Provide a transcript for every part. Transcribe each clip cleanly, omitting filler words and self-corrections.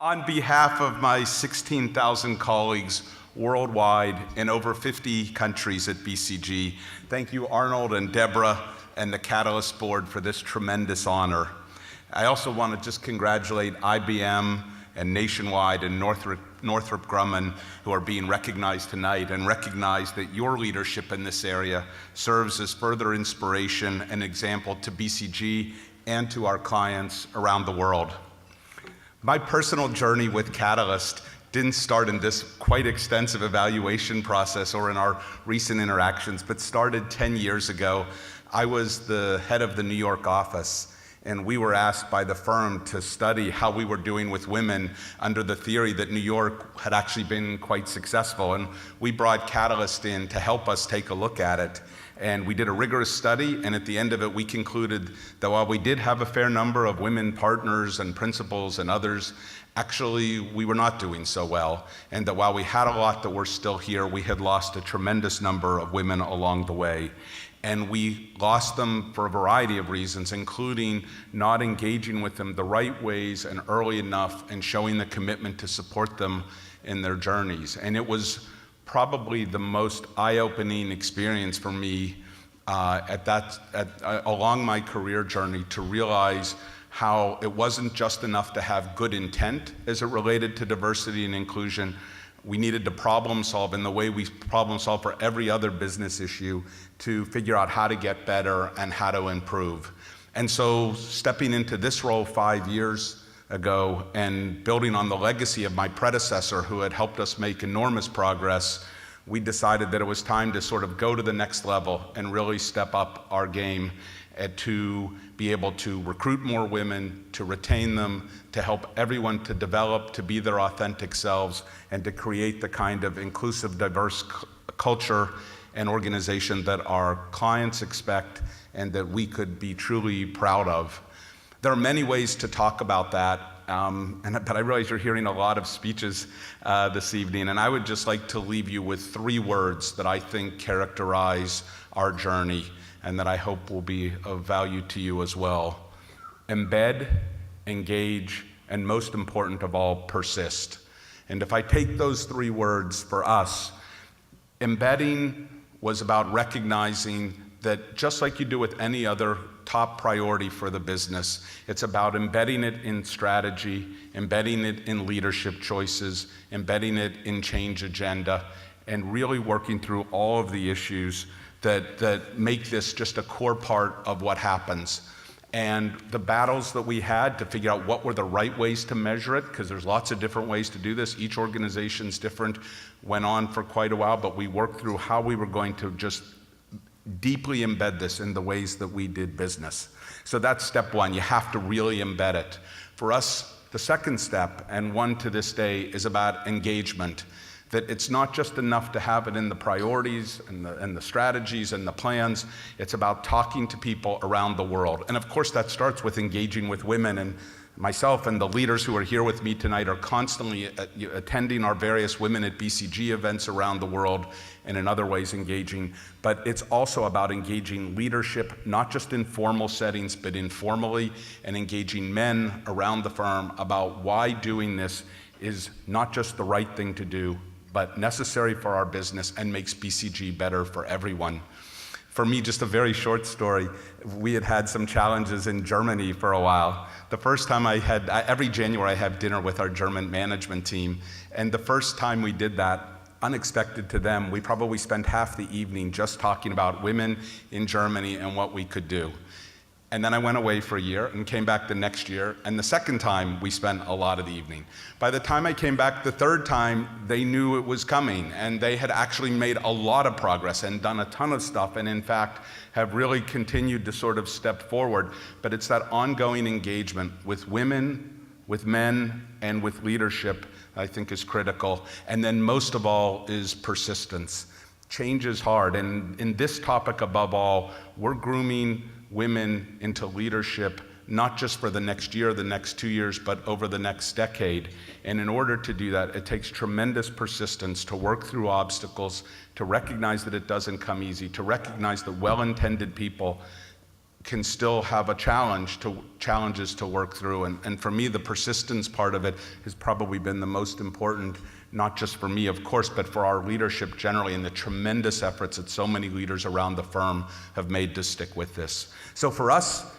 On behalf of my 16,000 colleagues worldwide in over 50 countries at BCG, thank you Arnold and Deborah and the Catalyst Board for this tremendous honor. I also want to just congratulate IBM and Nationwide and Northrop Grumman, who are being recognized tonight, and recognize that your leadership in this area serves as further inspiration and example to BCG and to our clients around the world. My personal journey with Catalyst didn't start in this quite extensive evaluation process or in our recent interactions, but started 10 years ago. I was the head of the New York office, and we were asked by the firm to study how we were doing with women under the theory that New York had actually been quite successful. And we brought Catalyst in to help us take a look at it. And we did a rigorous study, and at the end of it, we concluded that while we did have a fair number of women partners and principals and others, actually we were not doing so well. And that while we had a lot that were still here, we had lost a tremendous number of women along the way. And we lost them for a variety of reasons, including not engaging with them the right ways and early enough and showing the commitment to support them in their journeys. And it was probably the most eye-opening experience for me along my career journey to realize how it wasn't just enough to have good intent as it related to diversity and inclusion. We needed to problem solve in the way we problem solve for every other business issue to figure out how to get better and how to improve. And so stepping into this role 5 years ago and building on the legacy of my predecessor who had helped us make enormous progress, we decided that it was time to sort of go to the next level and really step up our game to be able to recruit more women, to retain them, to help everyone to develop, to be their authentic selves, and to create the kind of inclusive, diverse culture and organization that our clients expect and that we could be truly proud of. There are many ways to talk about that, but I realize you're hearing a lot of speeches this evening, and I would just like to leave you with 3 words that I think characterize our journey and that I hope will be of value to you as well. Embed, engage, and most important of all, persist. And if I take those 3 words for us, embedding was about recognizing that just like you do with any other top priority for the business, it's about embedding it in strategy, embedding it in leadership choices, embedding it in change agenda, and really working through all of the issues that make this just a core part of what happens. And the battles that we had to figure out what were the right ways to measure it, because there's lots of different ways to do this, each organization's different, went on for quite a while, but we worked through how we were going to just deeply embed this in the ways that we did business. So that's step 1, you have to really embed it. For us, the second step, and one to this day, is about engagement. That it's not just enough to have it in the priorities and the strategies and the plans, it's about talking to people around the world. And of course that starts with engaging with women, and myself and the leaders who are here with me tonight are constantly attending our various Women at BCG events around the world and in other ways engaging. But it's also about engaging leadership, not just in formal settings, but informally, and engaging men around the firm about why doing this is not just the right thing to do, but necessary for our business and makes BCG better for everyone. For me, just a very short story, we had some challenges in Germany for a while. The first time every January I have dinner with our German management team, and the first time we did that, unexpected to them, we probably spent half the evening just talking about women in Germany and what we could do. And then I went away for a year and came back the next year, and the second time we spent a lot of the evening. By the time I came back the third time, they knew it was coming, and they had actually made a lot of progress and done a ton of stuff, and in fact have really continued to sort of step forward. But it's that ongoing engagement with women, with men, and with leadership I think is critical. And then most of all is persistence. Change is hard, and in this topic above all, we're grooming women into leadership, not just for the next year, the next 2 years, but over the next decade. And in order to do that, it takes tremendous persistence to work through obstacles, to recognize that it doesn't come easy, to recognize that well-intended people can still have challenges to work through. And for me, the persistence part of it has probably been the most important, not just for me, of course, but for our leadership generally, and the tremendous efforts that so many leaders around the firm have made to stick with this. So for us,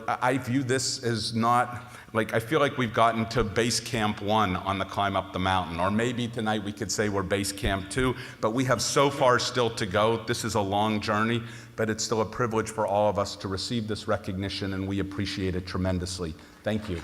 I view this as not, I feel like we've gotten to base camp 1 on the climb up the mountain, or maybe tonight we could say we're base camp 2, but we have so far still to go. This is a long journey, but it's still a privilege for all of us to receive this recognition, and we appreciate it tremendously. Thank you.